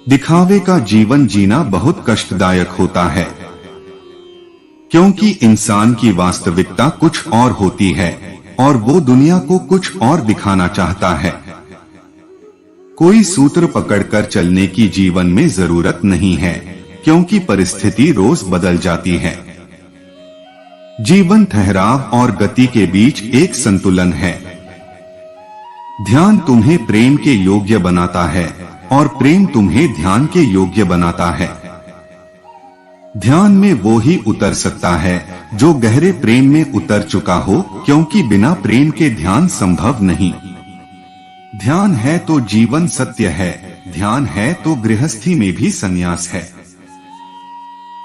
दिखावे का जीवन जीना बहुत कष्टदायक होता है, क्योंकि इंसान की वास्तविकता कुछ और होती है और वो दुनिया को कुछ और दिखाना चाहता है। कोई सूत्र पकड़कर चलने की जीवन में जरूरत नहीं है, क्योंकि परिस्थिति रोज बदल जाती है। जीवन ठहराव और गति के बीच एक संतुलन है। ध्यान तुम्हें प्रेम के योग्य बनाता है और प्रेम तुम्हें ध्यान के योग्य बनाता है। ध्यान में वो ही उतर सकता है जो गहरे प्रेम में उतर चुका हो, क्योंकि बिना प्रेम के ध्यान संभव नहीं। ध्यान है तो जीवन सत्य है, ध्यान है तो गृहस्थी में भी संन्यास है।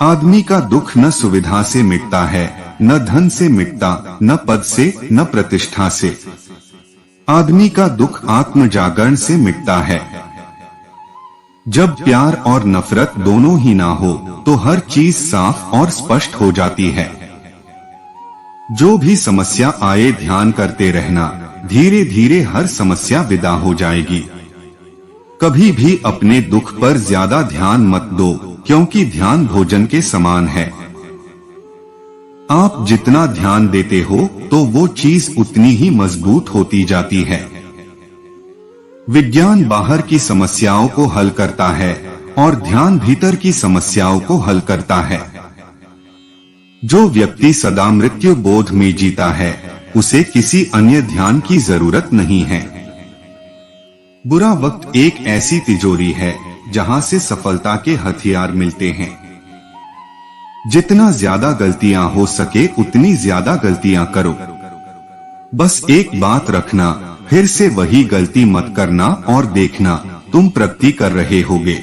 आदमी का दुख न सुविधा से मिटता है, न धन से मिटता, न पद से, न प्रतिष्ठा से। आदमी का दुख आत्म जागरण से मिटता है। जब प्यार और नफरत दोनों ही ना हो तो हर चीज साफ और स्पष्ट हो जाती है। जो भी समस्या आए ध्यान करते रहना, धीरे धीरे हर समस्या विदा हो जाएगी। कभी भी अपने दुख पर ज्यादा ध्यान मत दो, क्योंकि ध्यान भोजन के समान है। आप जितना ध्यान देते हो तो वो चीज उतनी ही मजबूत होती जाती है। विज्ञान बाहर की समस्याओं को हल करता है और ध्यान भीतर की समस्याओं को हल करता है। जो व्यक्ति सदा मृत्यु बोध में जीता है, उसे किसी अन्य ध्यान की जरूरत नहीं है। बुरा वक्त एक ऐसी तिजोरी है जहां से सफलता के हथियार मिलते हैं। जितना ज्यादा गलतियां हो सके उतनी ज्यादा गलतियां करो। बस एक बात रखना, फिर से वही गलती मत करना और देखना तुम प्रगति कर रहे होगे।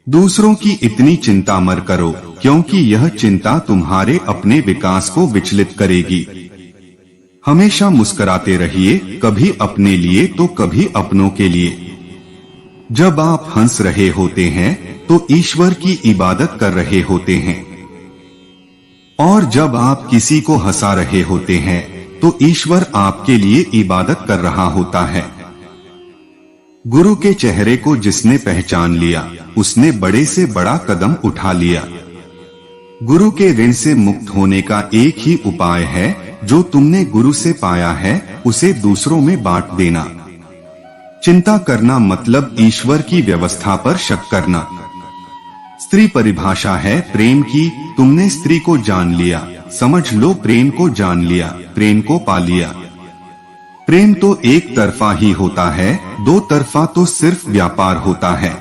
दूसरों की इतनी चिंता मत करो, क्योंकि यह चिंता तुम्हारे अपने विकास को विचलित करेगी। हमेशा मुस्कुराते रहिए, कभी अपने लिए तो कभी अपनों के लिए। जब आप हंस रहे होते हैं तो ईश्वर की इबादत कर रहे होते हैं, और जब आप किसी को हंसा रहे होते हैं तो ईश्वर आपके लिए इबादत कर रहा होता है। गुरु के चेहरे को जिसने पहचान लिया, उसने बड़े से बड़ा कदम उठा लिया। गुरु के ऋण से मुक्त होने का एक ही उपाय है, जो तुमने गुरु से पाया है उसे दूसरों में बांट देना। चिंता करना मतलब ईश्वर की व्यवस्था पर शक करना। स्त्री परिभाषा है प्रेम की। तुमने स्त्री को जान लिया, समझ लो प्रेम को जान लिया, प्रेम को पा लिया। प्रेम तो एक तरफा ही होता है, दो तरफा तो सिर्फ व्यापार होता है।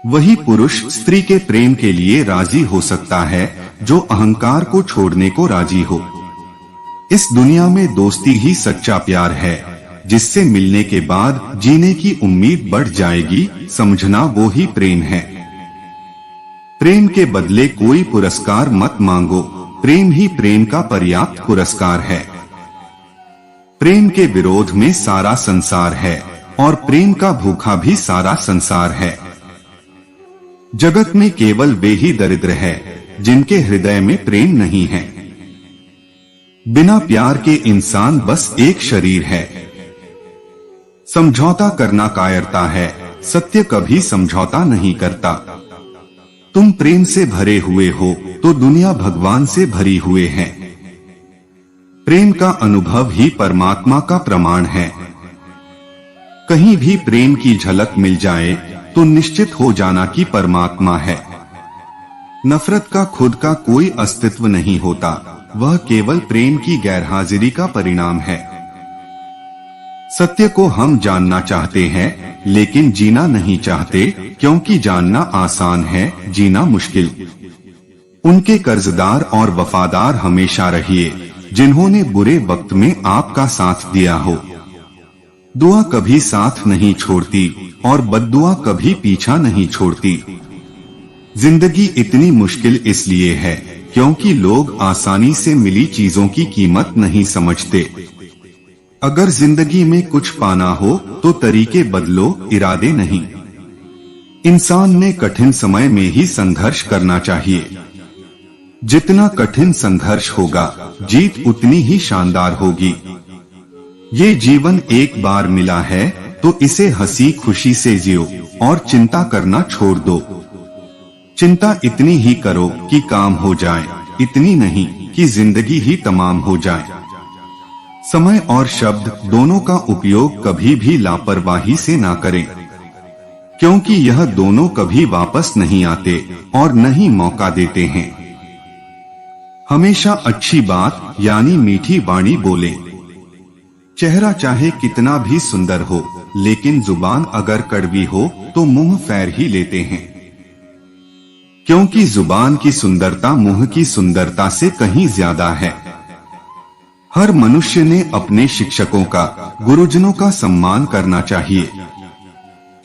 वही पुरुष स्त्री के प्रेम के लिए राजी हो सकता है जो अहंकार को छोड़ने को राजी हो। इस दुनिया में दोस्ती ही सच्चा प्यार है, जिससे मिलने के बाद जीने की उम्मीद बढ़ जाएगी। समझना वो ही प्रेम है। प्रेम के बदले कोई पुरस्कार मत मांगो, प्रेम ही प्रेम का पर्याप्त पुरस्कार है। प्रेम के विरोध में सारा संसार है और प्रेम का भूखा भी सारा संसार है। जगत में केवल वे ही दरिद्र है जिनके हृदय में प्रेम नहीं है। बिना प्यार के इंसान बस एक शरीर है। समझौता करना कायरता है, सत्य कभी समझौता नहीं करता। तुम प्रेम से भरे हुए हो तो दुनिया भगवान से भरी हुए है। प्रेम का अनुभव ही परमात्मा का प्रमाण है। कहीं भी प्रेम की झलक मिल जाए तो निश्चित हो जाना कि परमात्मा है। नफरत का खुद का कोई अस्तित्व नहीं होता, वह केवल प्रेम की गैरहाजिरी का परिणाम है। सत्य को हम जानना चाहते हैं लेकिन जीना नहीं चाहते, क्योंकि जानना आसान है, जीना मुश्किल। उनके कर्जदार और वफादार हमेशा रहिए जिन्होंने बुरे वक्त में आपका साथ दिया हो। दुआ कभी साथ नहीं छोड़ती और बद्दुआ कभी पीछा नहीं छोड़ती। जिंदगी इतनी मुश्किल इसलिए है क्योंकि लोग आसानी से मिली चीजों की कीमत नहीं समझते। अगर जिंदगी में कुछ पाना हो तो तरीके बदलो, इरादे नहीं। इंसान ने कठिन समय में ही संघर्ष करना चाहिए। जितना कठिन संघर्ष होगा, जीत उतनी ही शानदार होगी। ये जीवन एक बार मिला है, तो इसे हंसी खुशी से जियो और चिंता करना छोड़ दो। चिंता इतनी ही करो कि काम हो जाए, इतनी नहीं कि जिंदगी ही तमाम हो जाए। समय और शब्द दोनों का उपयोग कभी भी लापरवाही से ना करें, क्योंकि यह दोनों कभी वापस नहीं आते और न ही मौका देते हैं। हमेशा अच्छी बात यानी मीठी वाणी बोलें। चेहरा चाहे कितना भी सुंदर हो, लेकिन जुबान अगर कड़वी हो तो मुंह फेर ही लेते हैं, क्योंकि जुबान की सुंदरता मुंह की सुंदरता से कहीं ज्यादा है। हर मनुष्य ने अपने शिक्षकों का, गुरुजनों का सम्मान करना चाहिए।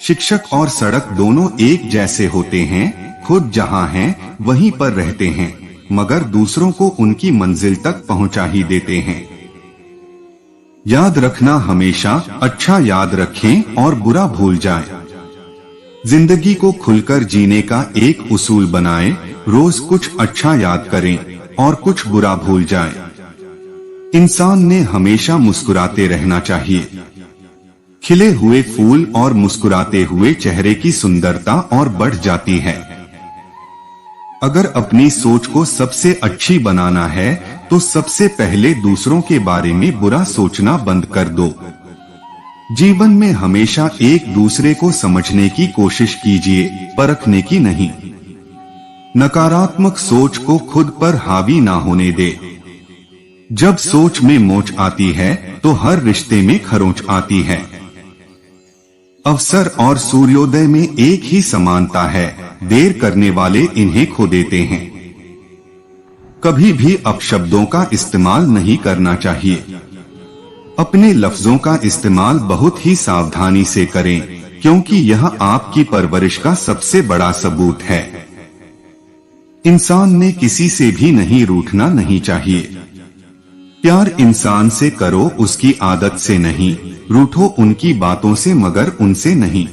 शिक्षक और सड़क दोनों एक जैसे होते हैं, खुद जहां हैं वहीं पर रहते हैं, मगर दूसरों को उनकी मंजिल तक पहुंचा ही देते हैं। याद रखना, हमेशा अच्छा याद रखें और बुरा भूल जाएं। जिंदगी को खुलकर जीने का एक उसूल बनाएं, रोज कुछ अच्छा याद करें और कुछ बुरा भूल जाएं। इंसान ने हमेशा मुस्कुराते रहना चाहिए। खिले हुए फूल और मुस्कुराते हुए चेहरे की सुंदरता और बढ़ जाती है। अगर अपनी सोच को सबसे अच्छी बनाना है तो सबसे पहले दूसरों के बारे में बुरा सोचना बंद कर दो। जीवन में हमेशा एक दूसरे को समझने की कोशिश कीजिए, परखने की नहीं। नकारात्मक सोच को खुद पर हावी ना होने दे। जब सोच में मोच आती है तो हर रिश्ते में खरोंच आती है। अवसर और सूर्योदय में एक ही समानता है, देर करने वाले इन्हें खो देते हैं। कभी भी अपशब्दों का इस्तेमाल नहीं करना चाहिए। अपने लफ्जों का इस्तेमाल बहुत ही सावधानी से करें, क्योंकि यह आपकी परवरिश का सबसे बड़ा सबूत है। इंसान ने किसी से भी नहीं रूठना नहीं चाहिए। प्यार इंसान से करो, उसकी आदत से नहीं। रूठो उनकी बातों से मगर उनसे नहीं।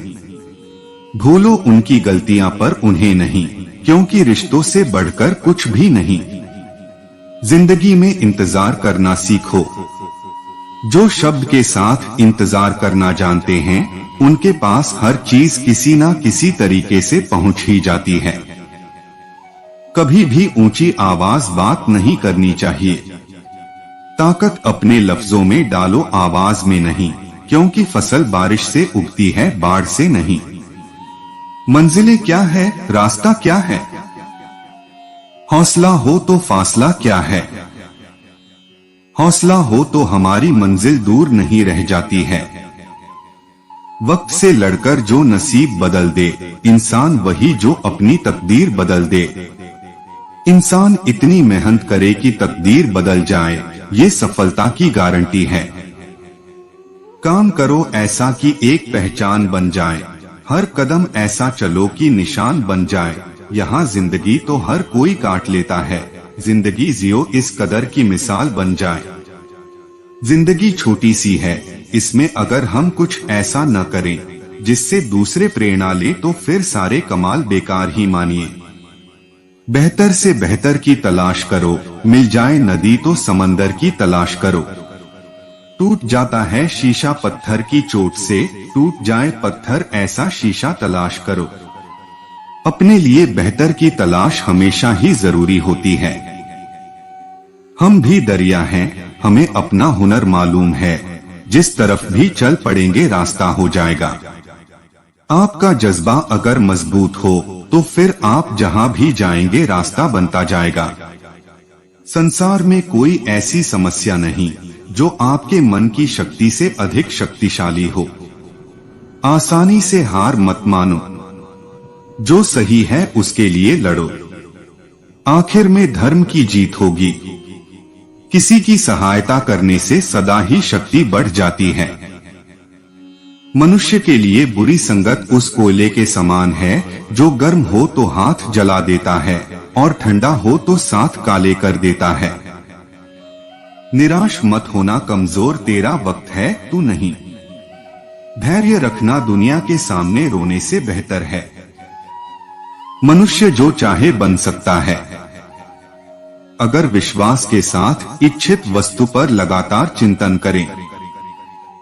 भूलो उनकी गलतियां पर उन्हें नहीं, क्योंकि रिश्तों से बढ़कर कुछ भी नहीं। जिंदगी में इंतजार करना सीखो। जो शब्द के साथ इंतजार करना जानते हैं, उनके पास हर चीज किसी ना किसी तरीके से पहुंच ही जाती है। कभी भी ऊंची आवाज बात नहीं करनी चाहिए। ताकत अपने लफ्जों में डालो, आवाज में नहीं, क्योंकि फसल बारिश से उगती है, बाढ़ से नहीं। मंजिलें क्या है, रास्ता क्या है? हौसला हो तो फासला क्या है? हौसला हो तो हमारी मंजिल दूर नहीं रह जाती है। वक्त से लड़कर जो नसीब बदल दे, इंसान वही जो अपनी तकदीर बदल दे। इंसान इतनी मेहनत करे कि तकदीर बदल जाए, ये सफलता की गारंटी है। काम करो ऐसा कि एक पहचान बन जाए, हर कदम ऐसा चलो कि निशान बन जाए। यहाँ जिंदगी तो हर कोई काट लेता है, जिंदगी जियो इस कदर की मिसाल बन जाए। जिंदगी छोटी सी है, इसमें अगर हम कुछ ऐसा न करें जिससे दूसरे प्रेरणा ले तो फिर सारे कमाल बेकार ही मानिए। बेहतर से बेहतर की तलाश करो, मिल जाए नदी तो समंदर की तलाश करो। टूट जाता है शीशा पत्थर की चोट से, टूट जाए पत्थर ऐसा शीशा तलाश करो। अपने लिए बेहतर की तलाश हमेशा ही जरूरी होती है। हम भी दरिया हैं, हमें अपना हुनर मालूम है, जिस तरफ भी चल पड़ेंगे रास्ता हो जाएगा। आपका जज्बा अगर मजबूत हो तो फिर आप जहां भी जाएंगे रास्ता बनता जाएगा। संसार में कोई ऐसी समस्या नहीं जो आपके मन की शक्ति से अधिक शक्तिशाली हो। आसानी से हार मत मानो, जो सही है उसके लिए लड़ो। आखिर में धर्म की जीत होगी। किसी की सहायता करने से सदा ही शक्ति बढ़ जाती है। मनुष्य के लिए बुरी संगत उस कोयले के समान है जो गर्म हो तो हाथ जला देता है और ठंडा हो तो साथ काले कर देता है। निराश मत होना, कमजोर तेरा वक्त है, तू नहीं। धैर्य रखना दुनिया के सामने रोने से बेहतर है। मनुष्य जो चाहे बन सकता है, अगर विश्वास के साथ इच्छित वस्तु पर लगातार चिंतन करें।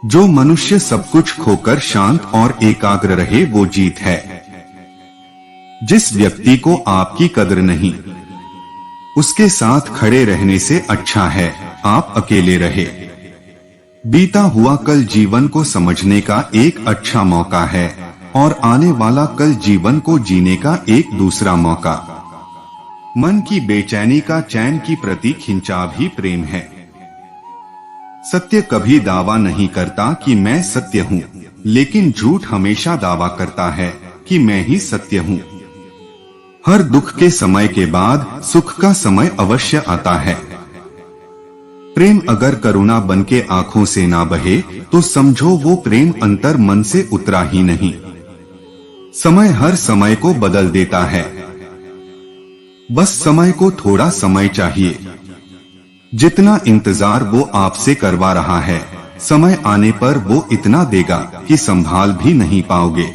जो मनुष्य सब कुछ खोकर शांत और एकाग्र रहे वो जीत है। जिस व्यक्ति को आपकी कदर नहीं, उसके साथ खड़े रहने से अच्छा है आप अकेले रहे। बीता हुआ कल जीवन को समझने का एक अच्छा मौका है और आने वाला कल जीवन को जीने का एक दूसरा मौका। मन की बेचैनी का चैन की प्रति खिंचाव ही प्रेम है। सत्य कभी दावा नहीं करता कि मैं सत्य हूँ, लेकिन झूठ हमेशा दावा करता है कि मैं ही सत्य हूँ। हर दुख के समय के बाद सुख का समय अवश्य आता है। प्रेम अगर करुणा बन के आंखों से ना बहे तो समझो वो प्रेम अंतर मन से उतरा ही नहीं। समय हर समय को बदल देता है, बस समय को थोड़ा समय चाहिए। जितना इंतजार वो आपसे करवा रहा है, समय आने पर वो इतना देगा कि संभाल भी नहीं पाओगे।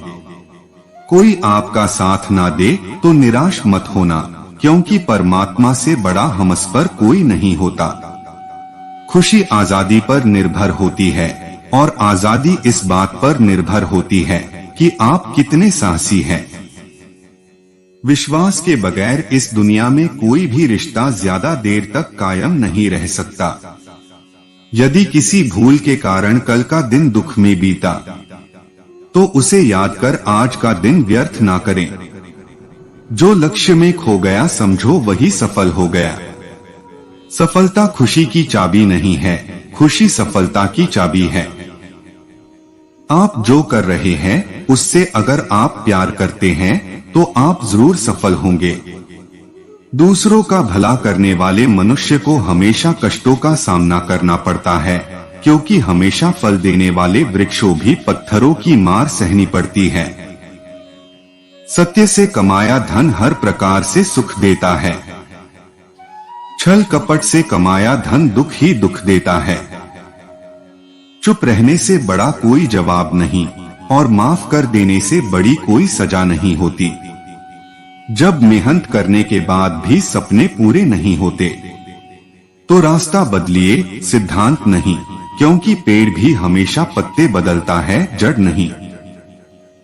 कोई आपका साथ ना दे तो निराश मत होना, क्योंकि परमात्मा से बड़ा हमस पर कोई नहीं होता। खुशी आजादी पर निर्भर होती है और आजादी इस बात पर निर्भर होती है कि आप कितने साहसी हैं। विश्वास के बगैर इस दुनिया में कोई भी रिश्ता ज्यादा देर तक कायम नहीं रह सकता। यदि किसी भूल के कारण कल का दिन दुख में बीता तो उसे याद कर आज का दिन व्यर्थ ना करें। जो लक्ष्य में खो गया समझो वही सफल हो गया। सफलता खुशी की चाबी नहीं है, खुशी सफलता की चाबी है। आप जो कर रहे हैं उससे अगर आप प्यार करते हैं तो आप जरूर सफल होंगे। दूसरों का भला करने वाले मनुष्य को हमेशा कष्टों का सामना करना पड़ता है, क्योंकि हमेशा फल देने वाले वृक्षों भी पत्थरों की मार सहनी पड़ती है। सत्य से कमाया धन हर प्रकार से सुख देता है। छल कपट से कमाया धन दुख ही दुख देता है। चुप रहने से बड़ा कोई जवाब नहीं और माफ कर देने से बड़ी कोई सजा नहीं होती। जब मेहनत करने के बाद भी सपने पूरे नहीं होते तो रास्ता बदलिए, सिद्धांत नहीं, क्योंकि पेड़ भी हमेशा पत्ते बदलता है, जड़ नहीं।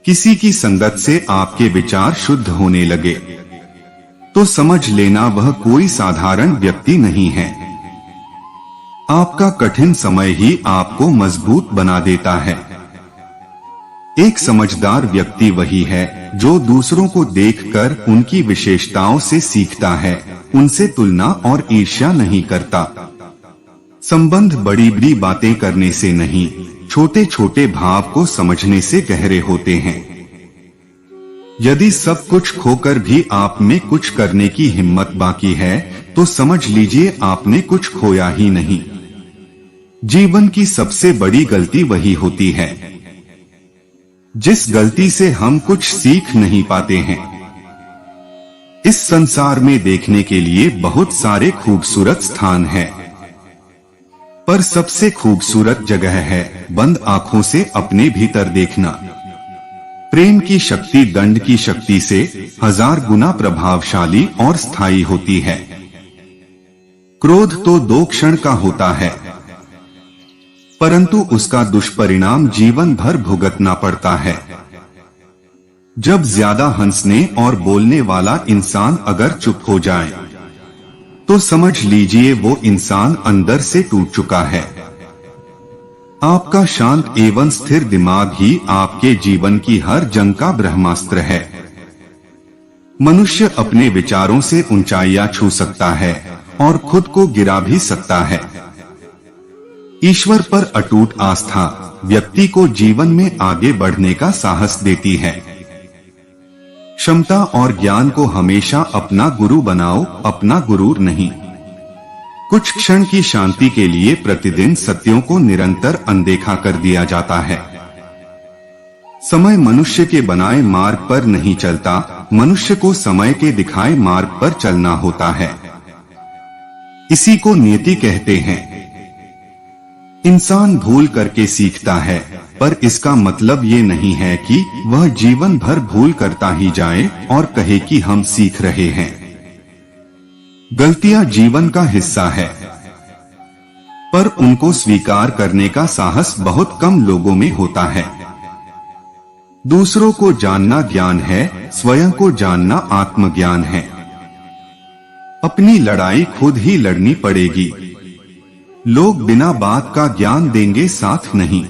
किसी की संगत से आपके विचार शुद्ध होने लगे तो समझ लेना वह कोई साधारण व्यक्ति नहीं है। आपका कठिन समय ही आपको मजबूत बना देता है। एक समझदार व्यक्ति वही है जो दूसरों को देखकर उनकी विशेषताओं से सीखता है, उनसे तुलना और ईर्ष्या नहीं करता। संबंध बड़ी बड़ी बातें करने से नहीं, छोटे छोटे भाव को समझने से गहरे होते हैं। यदि सब कुछ खोकर भी आप में कुछ करने की हिम्मत बाकी है तो समझ लीजिए आपने कुछ खोया ही नहीं। जीवन की सबसे बड़ी गलती वही होती है जिस गलती से हम कुछ सीख नहीं पाते हैं। इस संसार में देखने के लिए बहुत सारे खूबसूरत स्थान हैं, पर सबसे खूबसूरत जगह है बंद आंखों से अपने भीतर देखना। प्रेम की शक्ति दंड की शक्ति से 1000 गुना प्रभावशाली और स्थायी होती है। क्रोध तो 2 क्षण का होता है, परंतु उसका दुष्परिणाम जीवन भर भुगतना पड़ता है। जब ज्यादा हंसने और बोलने वाला इंसान अगर चुप हो जाए तो समझ लीजिए वो इंसान अंदर से टूट चुका है। आपका शांत एवं स्थिर दिमाग ही आपके जीवन की हर जंग का ब्रह्मास्त्र है। मनुष्य अपने विचारों से ऊंचाइयां छू सकता है और खुद को गिरा भी सकता है। ईश्वर पर अटूट आस्था व्यक्ति को जीवन में आगे बढ़ने का साहस देती है। क्षमता और ज्ञान को हमेशा अपना गुरु बनाओ, अपना गुरूर नहीं। कुछ क्षण की शांति के लिए प्रतिदिन सत्यों को निरंतर अनदेखा कर दिया जाता है। समय मनुष्य के बनाए मार्ग पर नहीं चलता, मनुष्य को समय के दिखाए मार्ग पर चलना होता है। इसी को नियति कहते हैं। इंसान भूल करके सीखता है, पर इसका मतलब ये नहीं है कि वह जीवन भर भूल करता ही जाए और कहे कि हम सीख रहे हैं। गलतियां जीवन का हिस्सा है। पर उनको स्वीकार करने का साहस बहुत कम लोगों में होता है। दूसरों को जानना ज्ञान है, स्वयं को जानना आत्मज्ञान है। अपनी लड़ाई खुद ही लड़नी पड़ेगी। लोग बिना बात का ज्ञान देंगे, साथ नहीं।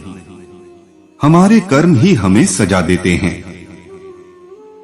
हमारे कर्म ही हमें सजा देते हैं।